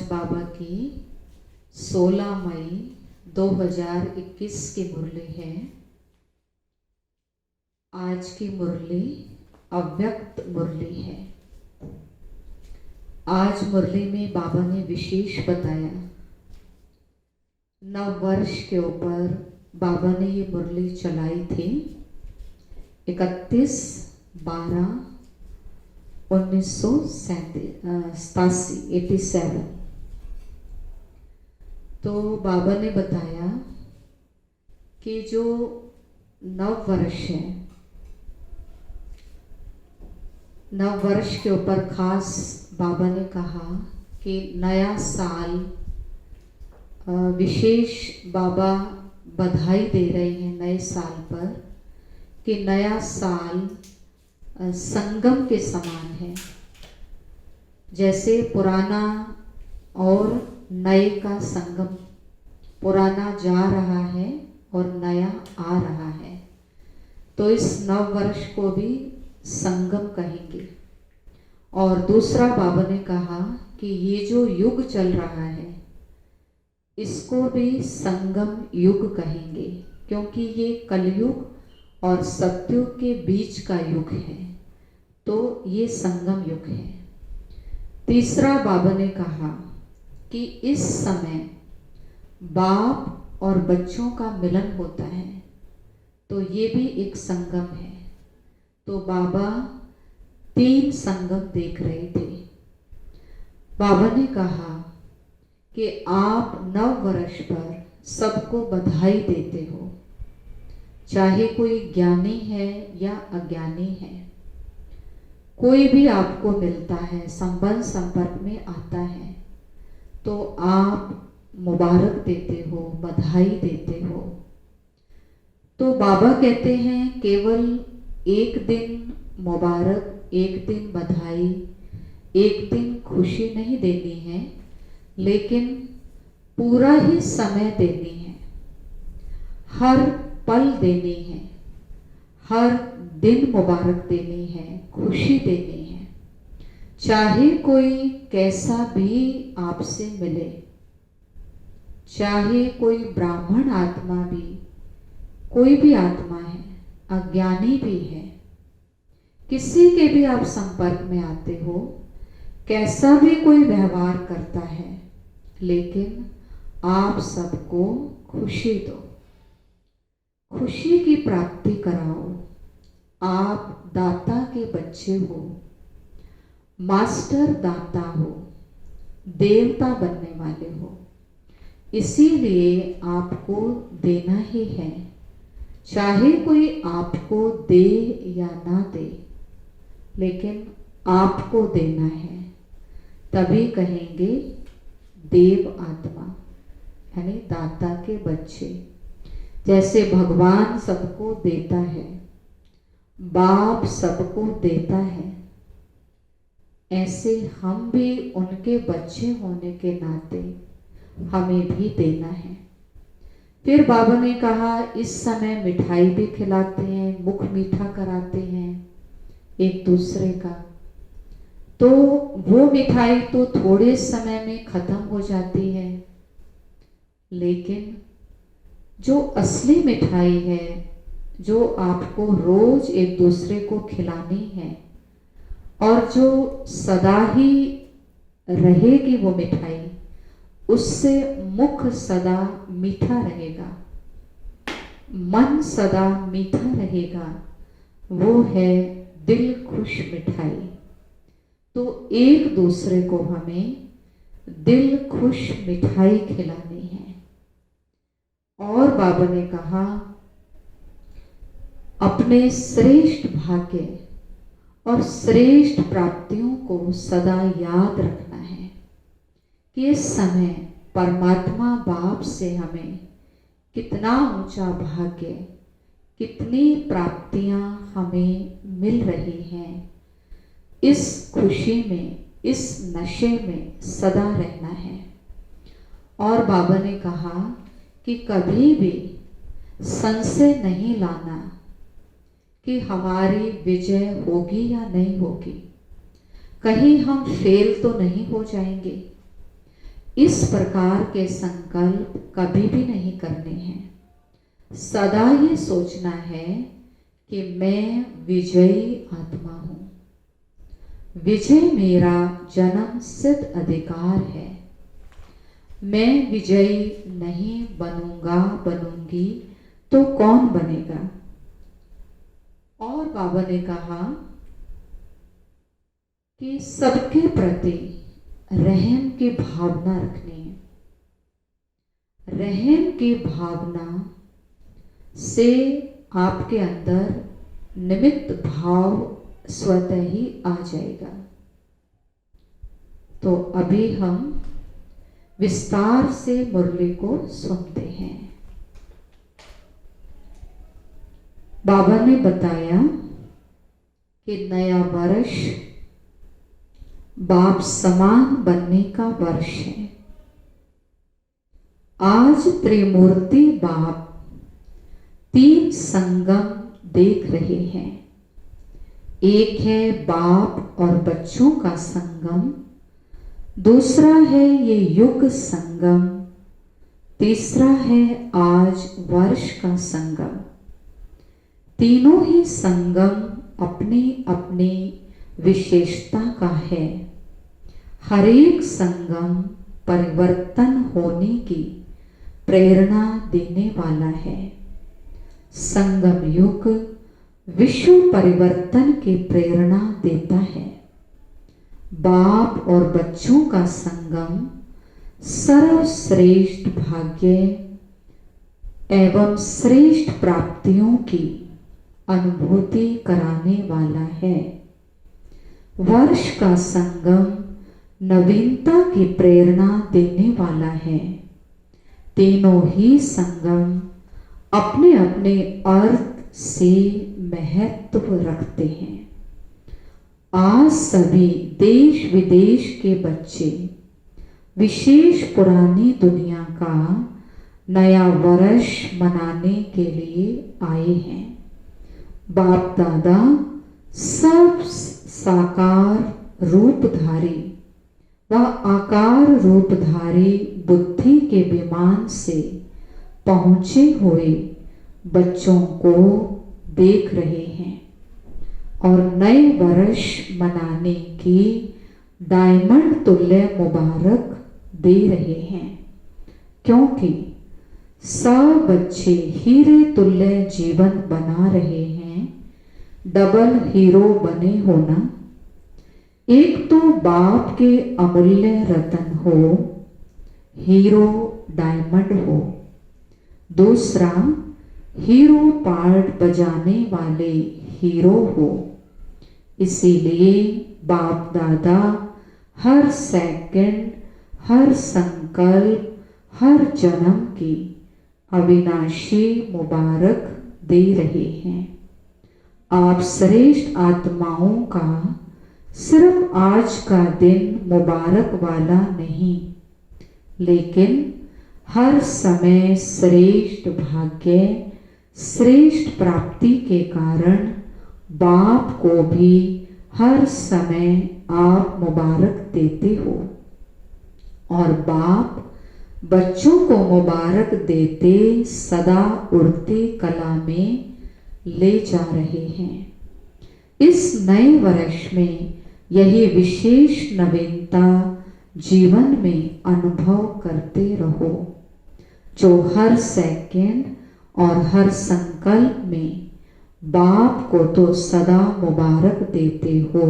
बाबा की 16 मई 2021 की मुरली है। आज की मुरली अव्यक्त मुरली है। आज मुरली में बाबा ने विशेष बताया, नव वर्ष के ऊपर बाबा ने ये मुरली चलाई थी 31/12/1987। तो बाबा ने बताया कि जो नव वर्ष है, नव वर्ष के ऊपर खास बाबा ने कहा कि नया साल, विशेष बाबा बधाई दे रहे हैं नए साल पर कि नया साल संगम के समान है। जैसे पुराना और नए का संगम, पुराना जा रहा है और नया आ रहा है, तो इस नव वर्ष को भी संगम कहेंगे। और दूसरा बाबा ने कहा कि ये जो युग चल रहा है इसको भी संगम युग कहेंगे, क्योंकि ये कलयुग और सतयुग के बीच का युग है, तो ये संगम युग है। तीसरा बाबा ने कहा कि इस समय बाप और बच्चों का मिलन होता है, तो ये भी एक संगम है। तो बाबा 3 संगम देख रहे थे। बाबा ने कहा कि आप नव वर्ष पर सबको बधाई देते हो, चाहे कोई ज्ञानी है या अज्ञानी है, कोई भी आपको मिलता है, संबंध संपर्क में आता है, तो आप मुबारक देते हो, बधाई देते हो। तो बाबा कहते हैं केवल एक दिन मुबारक, एक दिन बधाई, एक दिन खुशी नहीं देनी है, लेकिन पूरा ही समय देनी है, हर पल देनी है, हर दिन मुबारक देनी है, खुशी देनी है। चाहे कोई कैसा भी आपसे मिले, चाहे कोई ब्राह्मण आत्मा भी, कोई भी आत्मा है, अज्ञानी भी है, किसी के भी आप संपर्क में आते हो, कैसा भी कोई व्यवहार करता है, लेकिन आप सबको खुशी दो, खुशी की प्राप्ति कराओ। आप दाता के बच्चे हो, मास्टर दाता हो, देवता बनने वाले हो, इसीलिए आपको देना ही है। चाहे कोई आपको दे या ना दे, लेकिन आपको देना है, तभी कहेंगे देव आत्मा, यानी दाता के बच्चे। जैसे भगवान सबको देता है, बाप सबको देता है, ऐसे हम भी उनके बच्चे होने के नाते हमें भी देना है। फिर बाबा ने कहा इस समय मिठाई भी खिलाते हैं, मुख मीठा कराते हैं एक दूसरे का, तो वो मिठाई तो थोड़े समय में खत्म हो जाती है, लेकिन जो असली मिठाई है, जो आपको रोज एक दूसरे को खिलानी है और जो सदा ही रहेगी वो मिठाई, उससे मुख सदा मीठा रहेगा, मन सदा मीठा रहेगा, वो है दिल खुश मिठाई। तो एक दूसरे को हमें दिल खुश मिठाई खिलानी है। और बाबा ने कहा अपने श्रेष्ठ भाग्य और श्रेष्ठ प्राप्तियों को सदा याद रखना है कि इस समय परमात्मा बाप से हमें कितना ऊंचा भाग्य, कितनी प्राप्तियां हमें मिल रही हैं। इस खुशी में, इस नशे में सदा रहना है। और बाबा ने कहा कि कभी भी संशय नहीं लाना कि हमारी विजय होगी या नहीं होगी, कहीं हम फेल तो नहीं हो जाएंगे, इस प्रकार के संकल्प कभी भी नहीं करने हैं। सदा ये सोचना है कि मैं विजयी आत्मा हूं। विजय मेरा जन्म सिद्ध अधिकार है। मैं विजयी नहीं बनूंगा, बनूंगी तो कौन बनेगा। और बाबा ने कहा कि सबके प्रति रहम की भावना रखनी है। रहम की भावना से आपके अंदर निमित्त भाव स्वतः ही आ जाएगा। तो अभी हम विस्तार से मुरली को सुनते हैं। बाबा ने बताया कि नया वर्ष बाप समान बनने का वर्ष है। आज त्रिमूर्ति बाप 3 संगम देख रहे हैं। एक है बाप और बच्चों का संगम, दूसरा है ये युग संगम, तीसरा है आज वर्ष का संगम। तीनों ही संगम अपनी अपनी विशेषता का है। हर एक संगम परिवर्तन होने की प्रेरणा देने वाला है। संगम युग विश्व परिवर्तन की प्रेरणा देता है। बाप और बच्चों का संगम सर्वश्रेष्ठ भाग्य एवं श्रेष्ठ प्राप्तियों की अनुभूति कराने वाला है। वर्ष का संगम नवीनता की प्रेरणा देने वाला है। तीनों ही संगम अपने अपने अर्थ से महत्व रखते हैं। आज सभी देश विदेश के बच्चे विशेष पुरानी दुनिया का नया वर्ष मनाने के लिए आए हैं। बाप दादा सब साकार रूपधारी व आकार रूपधारी बुद्धि के विमान से पहुंचे हुए बच्चों को देख रहे हैं और नए वर्ष मनाने की डायमंड तुल्य मुबारक दे रहे हैं, क्योंकि सब बच्चे हीरे तुल्य जीवन बना रहे हैं। डबल हीरो बने होना, एक तो बाप के अमूल्य रतन हो, हीरो डायमंड हो, दूसरा हीरो पार्ट बजाने वाले हीरो हो। इसीलिए बाप दादा हर सेकंड, हर संकल्प, हर जन्म की अविनाशी मुबारक दे रहे हैं। आप श्रेष्ठ आत्माओं का सिर्फ आज का दिन मुबारक वाला नहीं, लेकिन हर समय श्रेष्ठ भाग्य, श्रेष्ठ प्राप्ति के कारण बाप को भी हर समय आप मुबारक देते हो और बाप बच्चों को मुबारक देते सदा उड़ती कला में ले जा रहे हैं। इस नए वर्ष में यही विशेष नवीनता जीवन में अनुभव करते रहो, जो हर सेकंड और हर संकल्प में बाप को तो सदा मुबारक देते हो,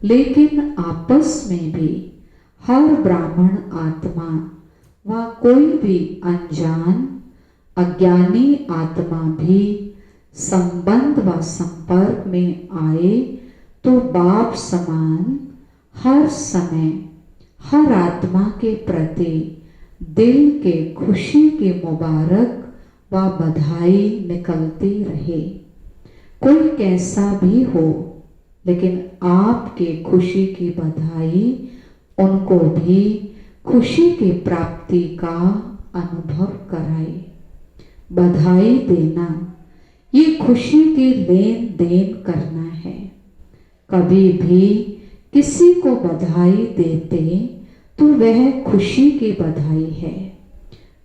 लेकिन आपस में भी हर ब्राह्मण आत्मा व कोई भी अनजान अज्ञानी आत्मा भी संबंध व संपर्क में आए तो बाप समान हर समय हर आत्मा के प्रति दिल के खुशी की मुबारक व बधाई निकलती रहे। कोई कैसा भी हो, लेकिन आपके खुशी की बधाई उनको भी खुशी की प्राप्ति का अनुभव कराए। बधाई देना ये खुशी की लेन देन करना है। कभी भी किसी को बधाई देते तो वह खुशी की बधाई है।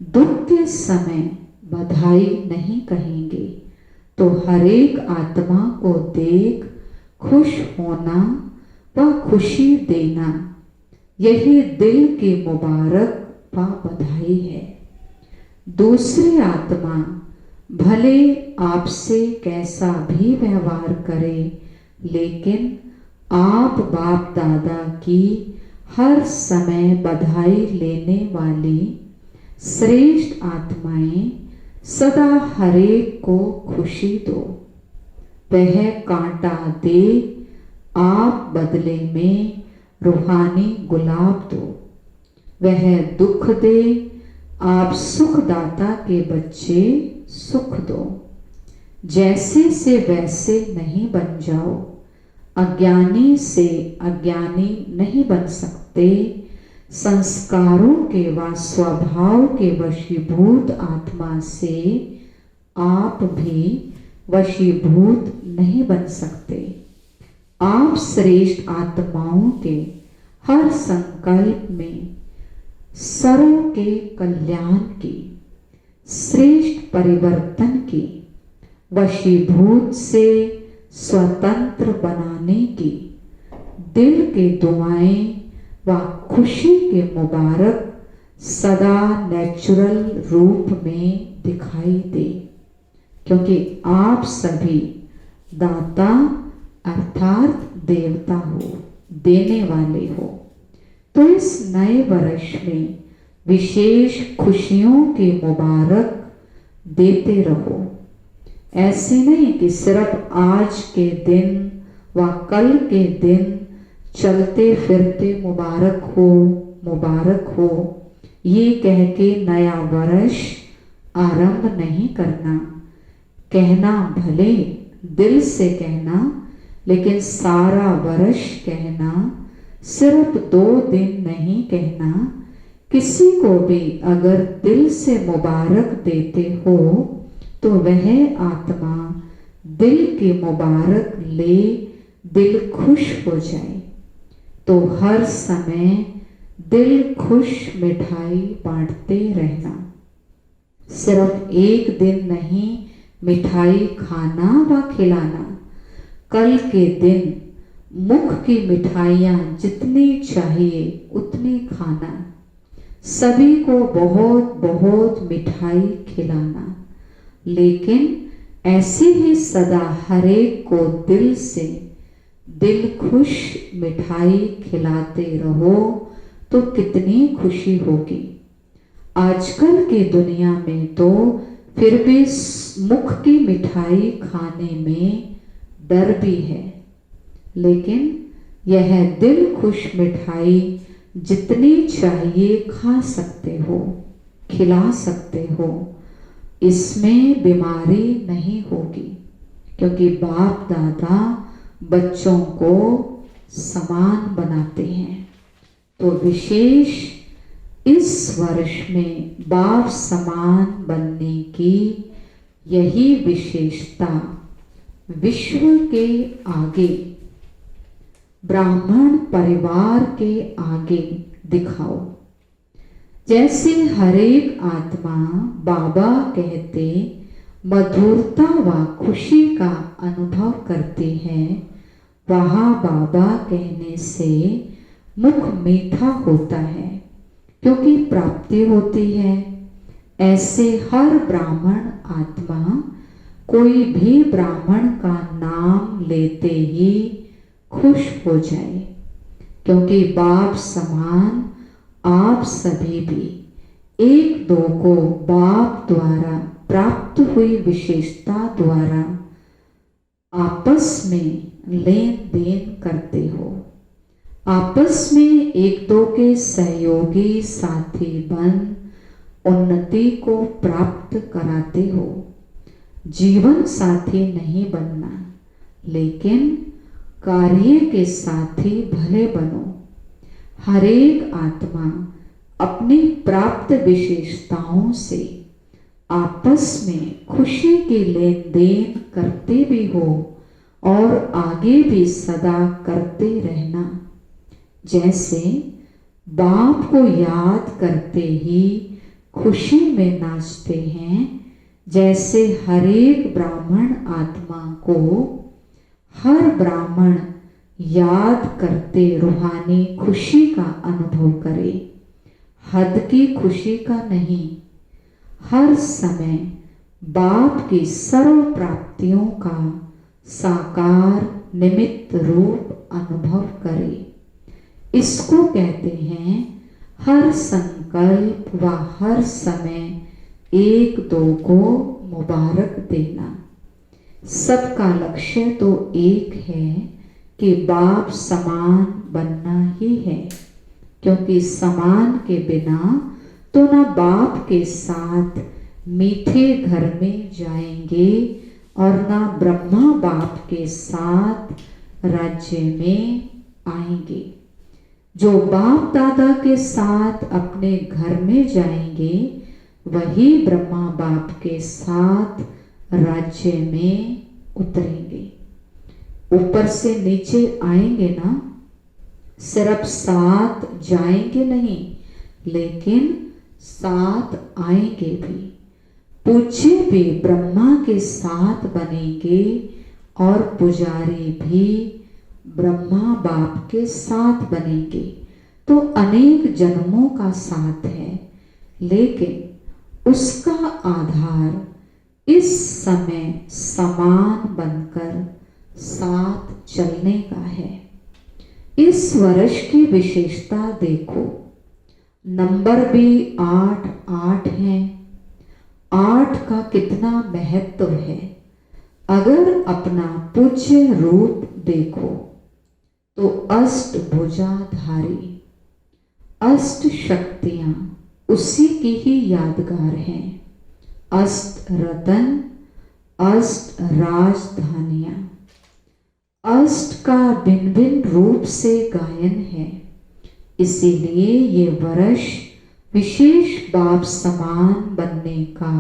दुख के समय बधाई नहीं कहेंगे तो हर एक आत्मा को देख खुश होना व खुशी देना, यही दिल की मुबारक व बधाई है। दूसरी आत्मा भले आपसे कैसा भी व्यवहार करे, लेकिन आप बाप दादा की हर समय बधाई लेने वाली श्रेष्ठ आत्माएं सदा हरेक को खुशी दो। वह कांटा दे, आप बदले में रूहानी गुलाब दो। वह दुख दे, आप सुखदाता के बच्चे सुख दो। जैसे से वैसे नहीं बन जाओ, अज्ञानी से अज्ञानी नहीं बन सकते। संस्कारों के व स्वभाव के वशीभूत आत्मा से आप भी वशीभूत नहीं बन सकते। आप श्रेष्ठ आत्माओं के हर संकल्प में सर्व के कल्याण की, श्रेष्ठ परिवर्तन की, वशीभूत से स्वतंत्र बनाने की दिल के दुआएं व खुशी के मुबारक सदा नेचुरल रूप में दिखाई दे, क्योंकि आप सभी दाता अर्थात देवता हो, देने वाले हो। तो इस नए वर्ष में विशेष खुशियों की मुबारक देते रहो। ऐसे नहीं कि सिर्फ आज के दिन व कल के दिन चलते फिरते मुबारक हो ये कह के नया वर्ष आरंभ नहीं करना। कहना भले दिल से कहना, लेकिन सारा वर्ष कहना, सिर्फ 2 दिन नहीं कहना। किसी को भी अगर दिल से मुबारक देते हो तो वह आत्मा दिल की मुबारक ले दिल खुश हो जाए। तो हर समय दिल खुश मिठाई बांटते रहना। सिर्फ एक दिन नहीं मिठाई खाना व खिलाना, कल के दिन मुख की मिठाइयाँ जितनी चाहिए उतनी खाना, सभी को बहुत बहुत मिठाई खिलाना। लेकिन ऐसे ही सदा हरेक को दिल से दिल खुश मिठाई खिलाते रहो तो कितनी खुशी होगी। आजकल की दुनिया में तो फिर भी मुख की मिठाई खाने में डर भी है, लेकिन यह दिल खुश मिठाई जितनी चाहिए खा सकते हो, खिला सकते हो। इसमें बीमारी नहीं होगी, क्योंकि बाप दादा बच्चों को समान बनाते हैं। तो विशेष इस वर्ष में बाप समान बनने की यही विशेषता विश्व के आगे, ब्राह्मण परिवार के आगे दिखाओ। जैसे हरेक आत्मा बाबा कहते मधुरता व खुशी का अनुभव करती है, वहाँ बाबा कहने से मुख मीठा होता है, क्योंकि प्राप्ति होती है। ऐसे हर ब्राह्मण आत्मा कोई भी ब्राह्मण का नाम लेते ही खुश हो जाए, क्योंकि बाप समान आप सभी भी एक दो को बाप द्वारा प्राप्त हुई विशेषता द्वारा आपस में लेन देन करते हो। आपस में एक दो के सहयोगी साथी बन उन्नति को प्राप्त कराते हो। जीवन साथी नहीं बनना, लेकिन कार्य के साथी भले बनो। हरेक आत्मा अपनी प्राप्त विशेषताओं से आपस में खुशी की लेन देन करते भी हो और आगे भी सदा करते रहना। जैसे बाप को याद करते ही खुशी में नाचते हैं, जैसे हर एक ब्राह्मण आत्मा को हर ब्राह्मण याद करते रूहानी खुशी का अनुभव करे, हद की खुशी का नहीं। हर समय बाप की सर्व प्राप्तियों का साकार निमित्त रूप अनुभव करे। इसको कहते हैं हर संकल्प व हर समय एक दो को मुबारक देना। सबका लक्ष्य तो एक है कि बाप समान बनना ही है, क्योंकि समान के बिना तो ना बाप के साथ मीठे घर में जाएंगे और ना ब्रह्मा बाप के साथ राज्य में आएंगे। जो बाप दादा के साथ अपने घर में जाएंगे वही ब्रह्मा बाप के साथ राज्य में उतरेंगे। ऊपर से नीचे आएंगे ना, सिर्फ साथ जाएंगे नहीं, लेकिन साथ आएंगे भी। पूज्य भी ब्रह्मा के साथ बनेंगे और पुजारी भी ब्रह्मा बाप के साथ बनेंगे। तो अनेक जन्मों का साथ है, लेकिन उसका आधार इस समय समान बनकर साथ चलने का है। इस वर्ष की विशेषता देखो, नंबर भी 8 है। 8 का कितना महत्व है। अगर अपना पूज्य रूप देखो तो अष्टभुजाधारी, अष्ट शक्तियां उसी की ही यादगार हैं। अष्ट रतन, अष्ट राजधानियां, अष्ट का भिन्न भिन्न रूप से गायन है। इसीलिए ये वर्ष विशेष बाप समान बनने का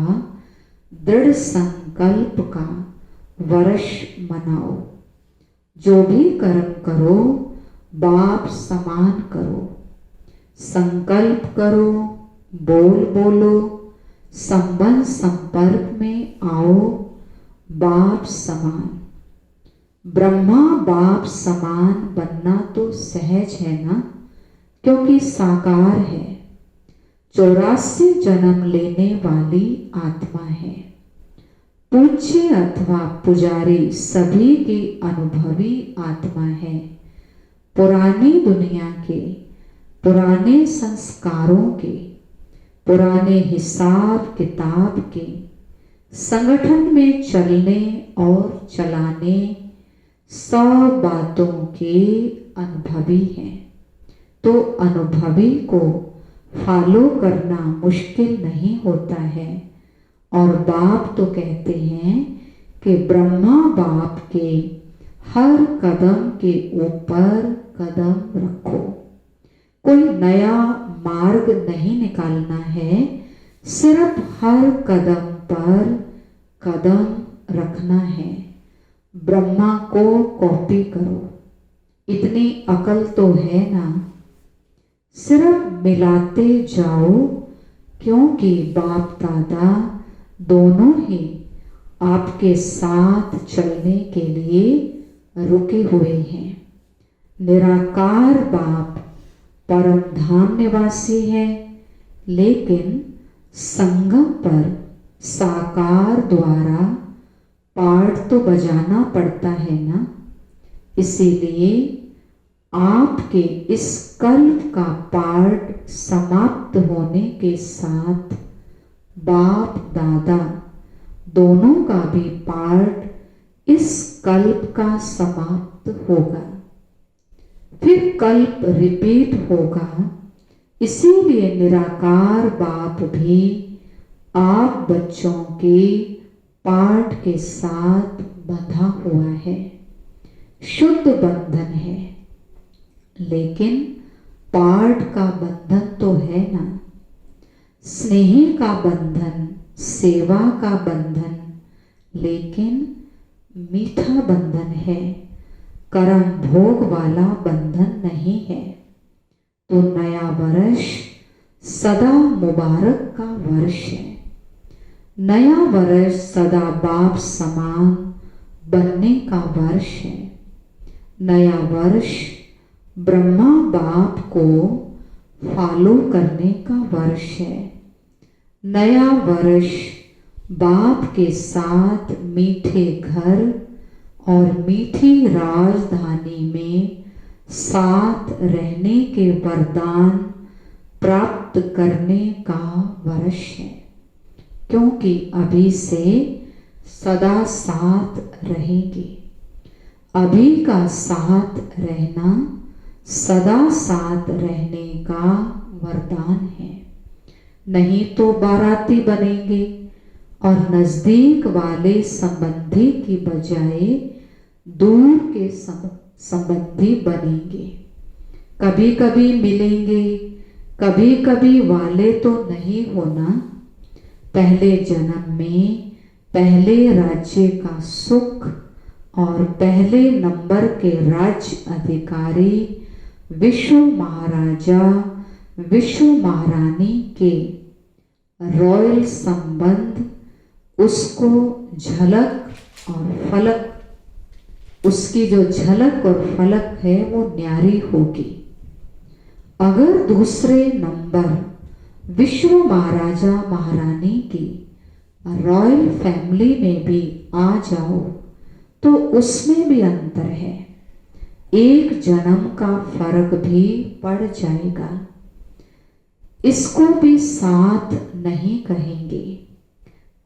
दृढ़ संकल्प का वर्ष मनाओ। जो भी कर्म करो बाप समान करो, संकल्प करो, बोलो, संबंध संपर्क में आओ बाप समान। ब्रह्मा बाप समान बनना तो सहज है ना, क्योंकि साकार है। 84 जन्म लेने वाली आत्मा है। पूज्य अथवा पुजारी सभी की अनुभवी आत्मा है। पुरानी दुनिया के, पुराने संस्कारों के, पुराने हिसाब किताब के, संगठन में चलने और चलाने 100 बातों के अनुभवी हैं। तो अनुभवी को फॉलो करना मुश्किल नहीं होता है। और बाप तो कहते हैं कि ब्रह्मा बाप के हर कदम के ऊपर कदम रखो। कोई नया मार्ग नहीं निकालना है, सिर्फ हर कदम पर कदम रखना है। ब्रह्मा को कॉपी करो, इतनी अकल तो है ना। सिर्फ मिलाते जाओ, क्योंकि बाप दादा दोनों ही आपके साथ चलने के लिए रुके हुए हैं। निराकार बाप परम धाम निवासी है, लेकिन संगम पर साकार द्वारा पाठ तो बजाना पड़ता है ना। इसीलिए आपके इस कल्प का पाठ समाप्त होने के साथ बाप दादा दोनों का भी पाठ इस कल्प का समाप्त होगा। फिर कल्प रिपीट होगा। इसीलिए निराकार बाप भी आप बच्चों के पाठ के साथ बंधा हुआ है। शुद्ध बंधन है, लेकिन पाठ का बंधन तो है ना। स्नेह का बंधन, सेवा का बंधन, लेकिन मीठा बंधन है, कर्म भोग वाला बंधन नहीं है। तो नया वर्ष सदा मुबारक का वर्ष है। नया वर्ष सदा बाप समान बनने का वर्ष है। नया वर्ष ब्रह्मा बाप को फॉलो करने का वर्ष है। नया वर्ष बाप के साथ मीठे घर और मीठी राजधानी में साथ रहने के वरदान प्राप्त करने का वर्ष है, क्योंकि अभी से सदा साथ रहेंगे। अभी का साथ रहना सदा साथ रहने का वरदान है। नहीं तो बाराती बनेंगे और नजदीक वाले संबंधी की बजाय दूर के संबंधी बनेंगे। कभी कभी मिलेंगे, कभी कभी वाले तो नहीं होना। पहले जन्म में पहले राज्य का सुख और पहले नंबर के राज्य अधिकारी विश्व महाराजा विश्व महारानी के रॉयल संबंध, उसको झलक और फलक, उसकी जो झलक और फलक है वो न्यारी होगी। अगर दूसरे नंबर विश्व महाराजा महारानी की रॉयल फैमिली में भी आ जाओ तो उसमें भी अंतर है। एक जन्म का फर्क भी पड़ जाएगा। इसको भी साथ नहीं कहेंगे।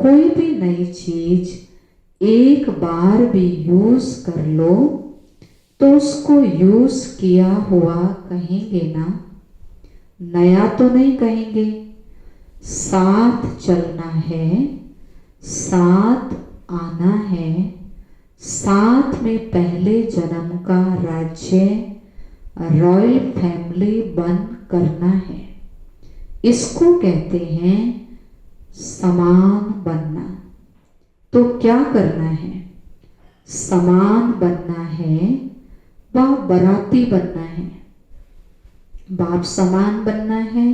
कोई भी नई चीज एक बार भी यूज कर लो तो उसको यूज किया हुआ कहेंगे ना, नया तो नहीं कहेंगे। साथ चलना है, साथ आना है, साथ में पहले जन्म का राज्य रॉयल फैमिली बन करना है। इसको कहते हैं समान बनना। तो क्या करना है? समान बनना है व बराती बनना है। बाप समान बनना है,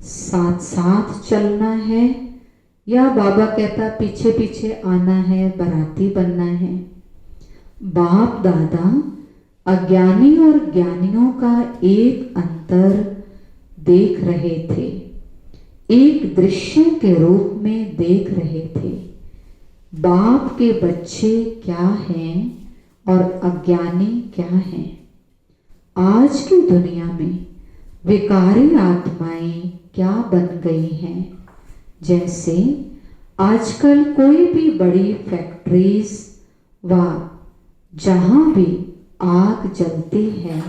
साथ साथ चलना है, या बाबा कहता पीछे पीछे आना है, बराती बनना है। बाप दादा अज्ञानी और ज्ञानियों का एक अंतर देख रहे थे, एक दृश्य के रूप में देख रहे थे। बाप के बच्चे क्या हैं और अज्ञानी क्या हैं। आज की दुनिया में विकारी आत्माएं क्या बन गई हैं। जैसे आजकल कोई भी बड़ी फैक्ट्रीज व जहां भी आग जलती है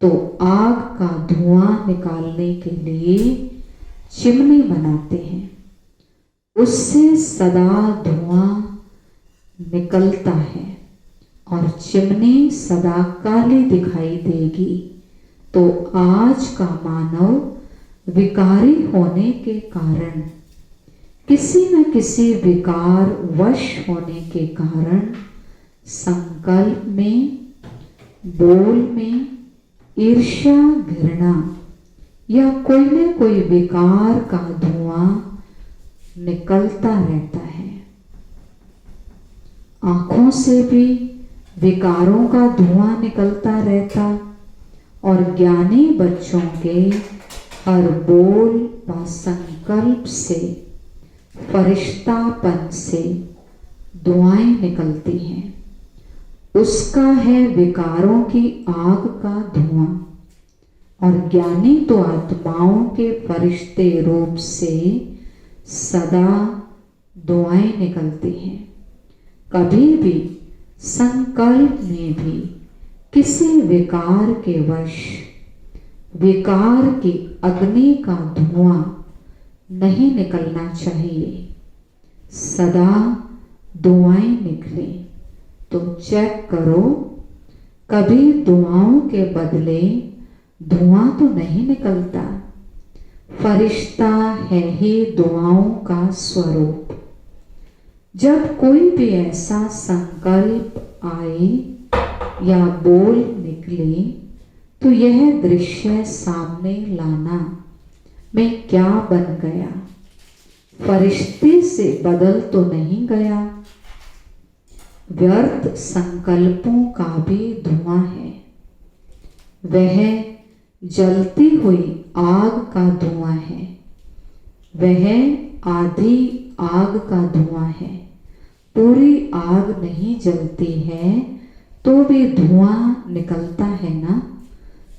तो आग का धुआं निकालने के लिए चिमनी बनाते हैं। उससे सदा धुआं निकलता है और चिमनी सदा काली दिखाई देगी। तो आज का मानव विकारी होने के कारण, किसी न किसी विकार वश होने के कारण संकल्प में, बोल में ईर्ष्या, घृणा या कोई न कोई विकार का धुआं निकलता रहता है। आंखों से भी विकारों का धुआं निकलता रहता और ज्ञानी बच्चों के हर बोल व संकल्प से, फरिश्तापन से दुआएं निकलती हैं। उसका है विकारों की आग का धुआं। और ज्ञानी तो आत्माओं के फरिश्ते रूप से सदा दुआएं निकलती हैं। कभी भी संकल्प में भी किसी विकार के वश विकार की अग्नि का धुआं नहीं निकलना चाहिए। सदा दुआएं निकले। तो चेक करो, कभी दुआओं के बदले धुआं तो नहीं निकलता। फरिश्ता है ही दुआओं का स्वरूप। जब कोई भी ऐसा संकल्प आए या बोल निकले तो यह दृश्य सामने लाना, मैं क्या बन गया, फरिश्ते से बदल तो नहीं गया। व्यर्थ संकल्पों का भी धुआं है, वह जलती हुई आग का धुआं है, वह आधी आग का धुआं है। पूरी आग नहीं जलती है तो भी धुआं निकलता है ना।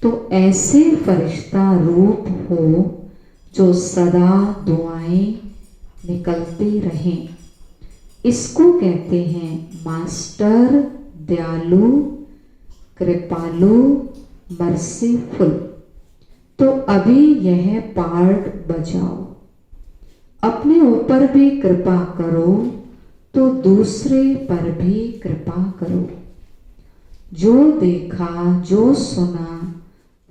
तो ऐसे फरिश्ता रूप हो जो सदा धुआएं निकलती रहें। इसको कहते हैं मास्टर दयालु, कृपालु, मर्सीफुल। तो अभी यह पार्ट बजाओ, अपने ऊपर भी कृपा करो तो दूसरे पर भी कृपा करो। जो देखा जो सुना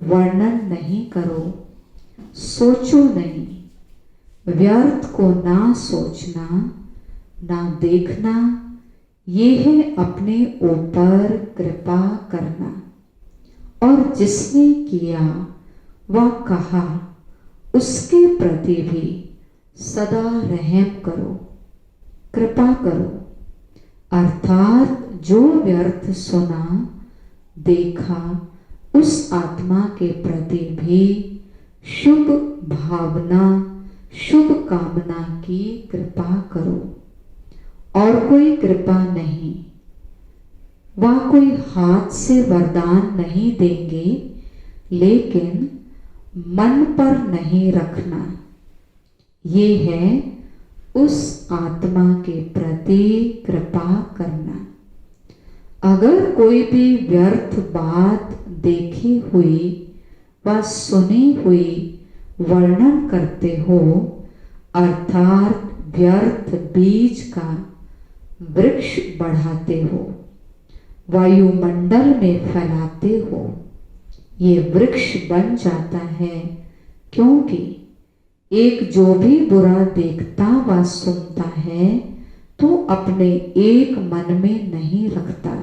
वर्णन नहीं करो, सोचो नहीं। व्यर्थ को ना सोचना ना देखना, ये है अपने ऊपर कृपा करना। और जिसने किया वह कहा उसके प्रति भी सदा रहम करो, कृपा करो। अर्थात जो व्यर्थ सुना देखा उस आत्मा के प्रति भी शुभ भावना शुभ कामना की कृपा करो। और कोई कृपा नहीं, वह कोई हाथ से वरदान नहीं देंगे, लेकिन मन पर नहीं रखना। ये है उस आत्मा के प्रति कृपा करना। अगर कोई भी व्यर्थ बात देखी हुई व सुनी हुई वर्णन करते हो, अर्थात व्यर्थ बीज का वृक्ष बढ़ाते हो, वायुमंडल में फैलाते हो, ये वृक्ष बन जाता है। क्योंकि एक जो भी बुरा देखता व सुनता है तो अपने एक मन में नहीं रखता,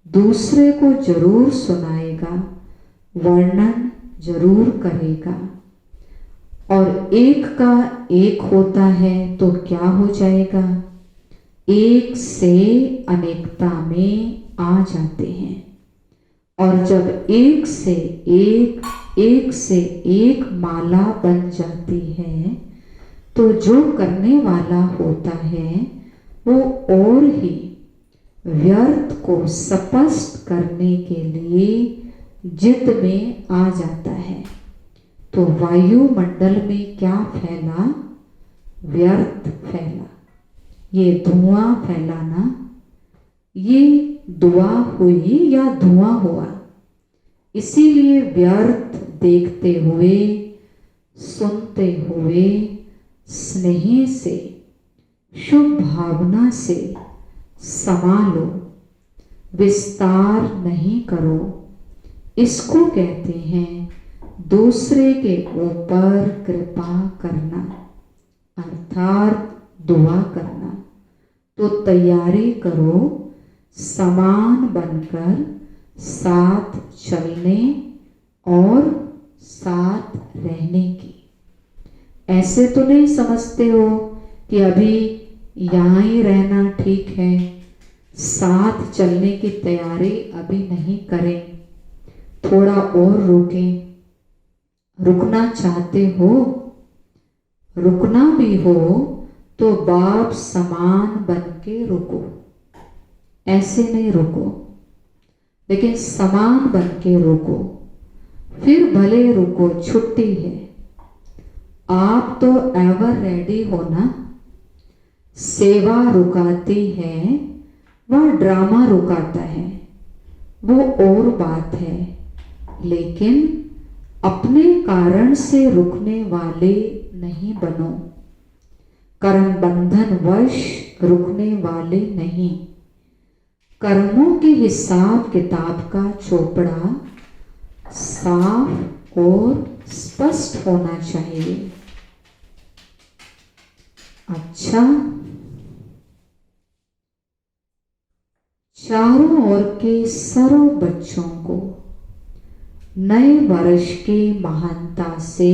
दूसरे को जरूर सुनाएगा, वर्णन जरूर करेगा। और एक का एक होता है तो क्या हो जाएगा, एक से अनेकता में आ जाते हैं। और जब एक से एक माला बन जाती है तो जो करने वाला होता है वो और ही व्यर्थ को स्पष्ट करने के लिए जिद में आ जाता है। तो वायुमंडल में क्या फैला, व्यर्थ फैला, ये धुआं फैला ना, ये दुआ हुई या धुआं हुआ। इसीलिए व्यर्थ देखते हुए सुनते हुए स्नेह से शुभ भावना से संभालो, विस्तार नहीं करो। इसको कहते हैं दूसरे के ऊपर कृपा करना, अर्थात दुआ करना। तो तैयारी करो समान बनकर साथ चलने और साथ रहने की। ऐसे तो नहीं समझते हो कि अभी यहाँ ही रहना ठीक है, साथ चलने की तैयारी अभी नहीं करें, थोड़ा और रुकें। रुकना चाहते हो, रुकना भी हो तो बाप समान बन के रुको, ऐसे नहीं रुको, लेकिन समान बन के रुको। फिर भले रुको, छुट्टी है। आप तो एवर रेडी हो ना। सेवा रुकाती है, वह ड्रामा रुकाता है, वो और बात है। लेकिन अपने कारण से रुकने वाले नहीं बनो, कर्म बंधन वश रुकने वाले नहीं। कर्मों के हिसाब किताब का चोपड़ा साफ और स्पष्ट होना चाहिए। अच्छा, चारों ओर के सर्व बच्चों को नए वर्ष की महानता से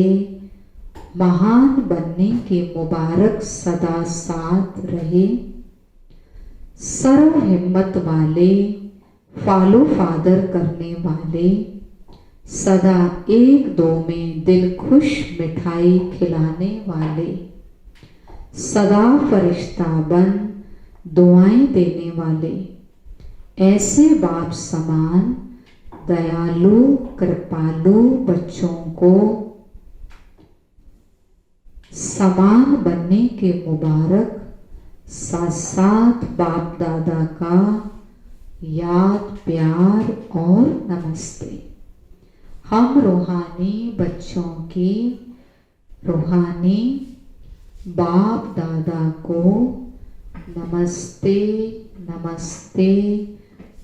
महान बनने की मुबारक सदा साथ रहे। सर्व हिम्मत वाले, फॉलो फादर करने वाले, सदा एक दो में दिल खुश मिठाई खिलाने वाले, सदा फरिश्ता बन दुआएं देने वाले, ऐसे बाप समान दयालु कृपालु बच्चों को समान बनने के मुबारक साथ साथ बाप दादा का याद प्यार और नमस्ते। हम रूहानी बच्चों की रूहानी बाप दादा को नमस्ते नमस्ते,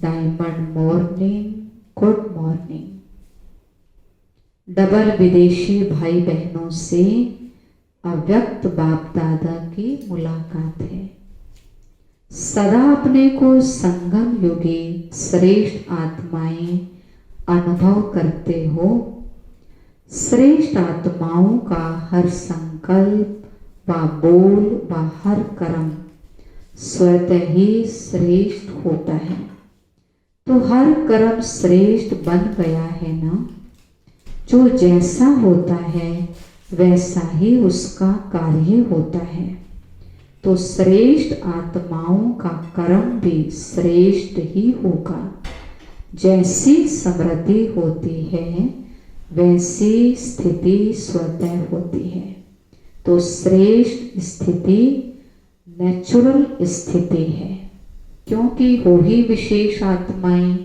diamond morning, good morning. Double विदेशी भाई बहनों से अव्यक्त बाप दादा की मुलाकात है। सदा अपने को संगम युगी श्रेष्ठ आत्माएं अनुभव करते हो। श्रेष्ठ आत्माओं का हर संकल्प व बोल व हर कर्म स्वतः ही श्रेष्ठ होता है। तो हर कर्म श्रेष्ठ बन गया है ना। जो जैसा होता है वैसा ही उसका कार्य होता है। तो श्रेष्ठ आत्माओं का कर्म भी श्रेष्ठ ही होगा। जैसी समृद्धि होती है वैसी स्थिति स्वतः होती है। तो श्रेष्ठ स्थिति नेचुरल स्थिति है, क्योंकि वो ही विशेष आत्माएं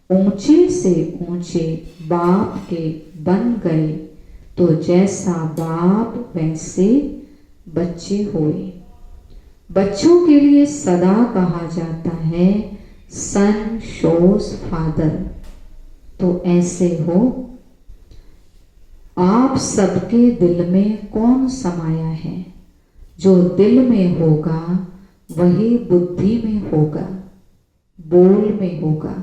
ऊंचे से ऊंचे बाप के बन गए। तो जैसा बाप वैसे बच्चे हुए। बच्चों के लिए सदा कहा जाता है सन शोज फादर। तो ऐसे हो। आप सबके दिल में कौन समाया है? जो दिल में होगा वही बुद्धि में होगा, बोल में होगा,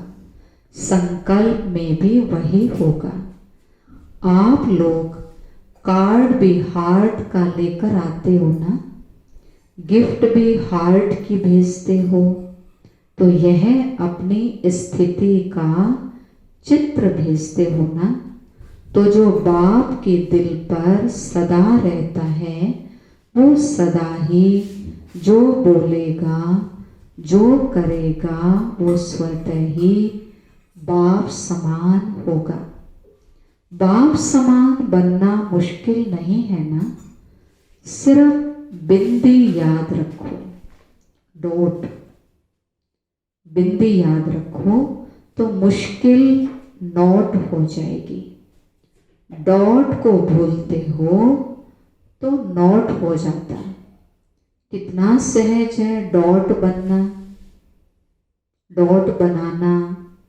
संकल्प में भी वही होगा। आप लोग कार्ड भी हार्ट का लेकर आते हो ना, गिफ्ट भी हार्ट की भेजते हो। तो यह अपनी स्थिति का चित्र भेजते हो ना। तो जो बाप के दिल पर सदा रहता है वो सदा ही जो बोलेगा जो करेगा वो स्वतः ही बाप समान होगा। बाप समान बनना मुश्किल नहीं है ना। सिर्फ बिंदी याद रखो, डॉट बिंदी याद रखो तो मुश्किल नोट हो जाएगी। डॉट को भूलते हो तो नोट हो जाता है। कितना सहज है डॉट बनना, डॉट बनाना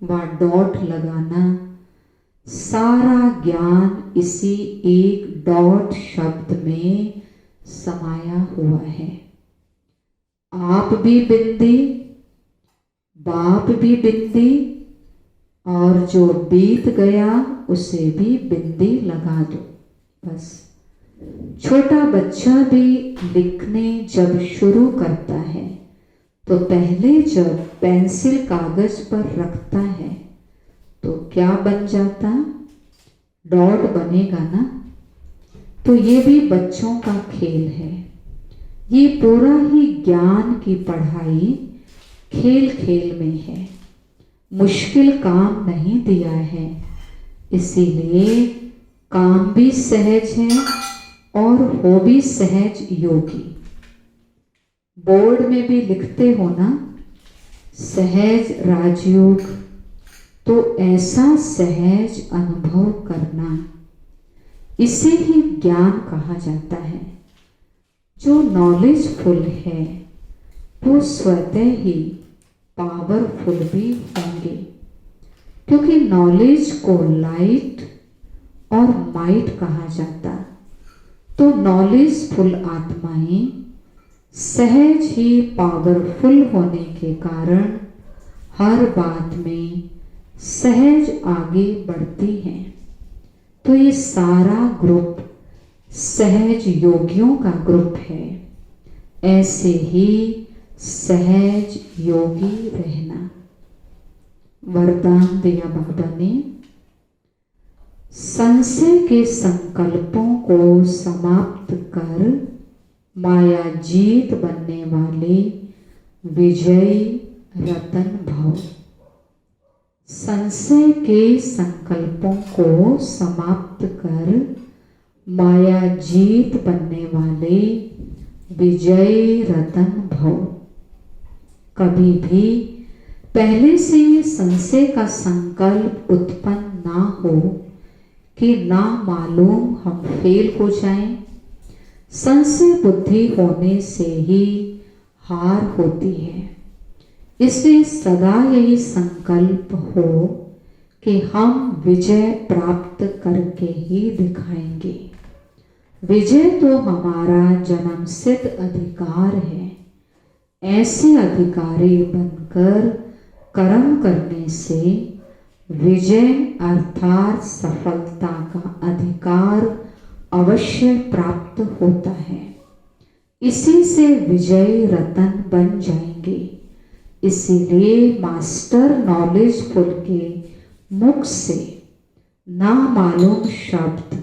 व डॉट लगाना। सारा ज्ञान इसी एक डॉट शब्द में समाया हुआ है। आप भी बिंदी, बाप भी बिंदी, और जो बीत गया उसे भी बिंदी लगा दो बस। छोटा बच्चा भी लिखने जब शुरू करता है तो पहले जब पेंसिल कागज पर रखता है तो क्या बन जाता? डॉट बनेगा ना। तो ये भी बच्चों का खेल है। ये पूरा ही ज्ञान की पढ़ाई खेल खेल में है। मुश्किल काम नहीं दिया है, इसीलिए काम भी सहज है और हो भी सहज योगी। बोर्ड में भी लिखते हो ना सहज राजयोग। तो ऐसा सहज अनुभव करना, इसे ही ज्ञान कहा जाता है। जो नॉलेजफुल है वो स्वतः ही पावरफुल भी होंगे, क्योंकि नॉलेज को लाइट और माइट कहा जाता। तो नॉलेजफुल आत्माएं सहज ही पावरफुल होने के कारण हर बात में सहज आगे बढ़ती हैं। तो ये सारा ग्रुप सहज योगियों का ग्रुप है। ऐसे ही सहज योगी रहना। वरदान दिया बाबा ने, संशय के संकल्पों को समाप्त कर माया जीत बनने वाले विजयी रतन भव। संशय के संकल्पों को समाप्त कर माया जीत बनने वाले विजयी रतन भव। कभी भी पहले से संशय का संकल्प उत्पन्न ना हो कि ना मालूम हम फेल हो जाएं। संशय बुद्धि होने से ही हार होती है। इसलिए सदा यही संकल्प हो कि हम विजय प्राप्त करके ही दिखाएंगे। विजय तो हमारा जन्मसिद्ध अधिकार है। ऐसे अधिकारी बनकर कर्म करने से विजय अर्थात सफलता का अधिकार अवश्य प्राप्त होता है। इसी से विजयी रतन बन जाएंगे। इसीलिए मास्टर नॉलेजफुल के मुख से ना मालूम शब्द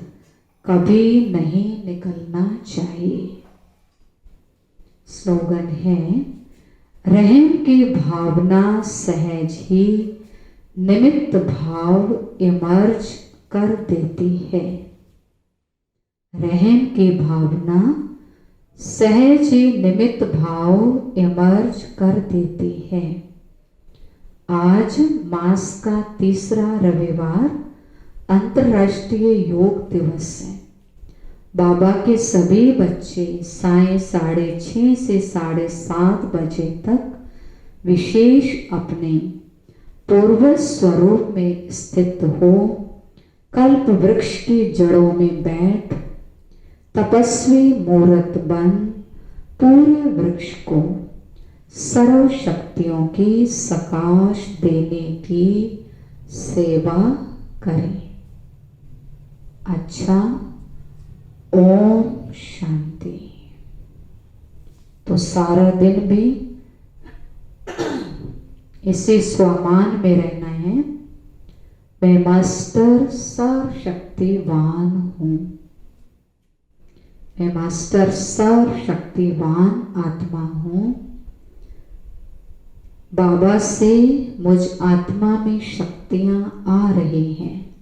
कभी नहीं निकलना चाहिए। स्लोगन है, रहम की भावना सहज ही निमित्त भाव इमर्ज कर देती है। रहम की भावना सहज ही निमित्त भाव इमर्ज कर देती है। आज मास का तीसरा रविवार अंतर्राष्ट्रीय योग दिवस है। बाबा के सभी बच्चे साय 6:30 से 7:30 बजे तक विशेष अपने पूर्व स्वरूप में स्थित हो कल्प वृक्ष की जड़ों में बैठ तपस्वी मूर्त बन पूरे वृक्ष को सर्व शक्तियों की सकाश देने की सेवा करें। अच्छा, ओम शांति। तो सारा दिन भी इसी स्वमान में रहना है। मैं मास्टर सर्वशक्तिवान हूं। मैं मास्टर सर्वशक्तिवान आत्मा हूं। बाबा से मुझ आत्मा में शक्तियां आ रही हैं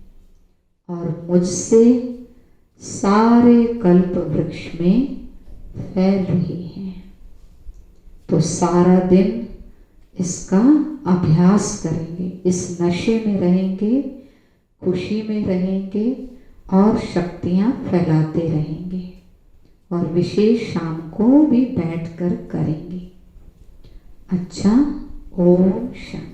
और मुझसे सारे कल्प वृक्ष में फैल रही हैं। तो सारा दिन इसका अभ्यास करेंगे, इस नशे में रहेंगे, खुशी में रहेंगे और शक्तियां फैलाते रहेंगे। और विशेष शाम को भी बैठकर करेंगे। अच्छा, ओम शांति।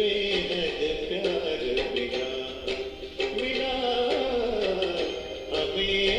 बेहद प्यार मिला, मिला हमें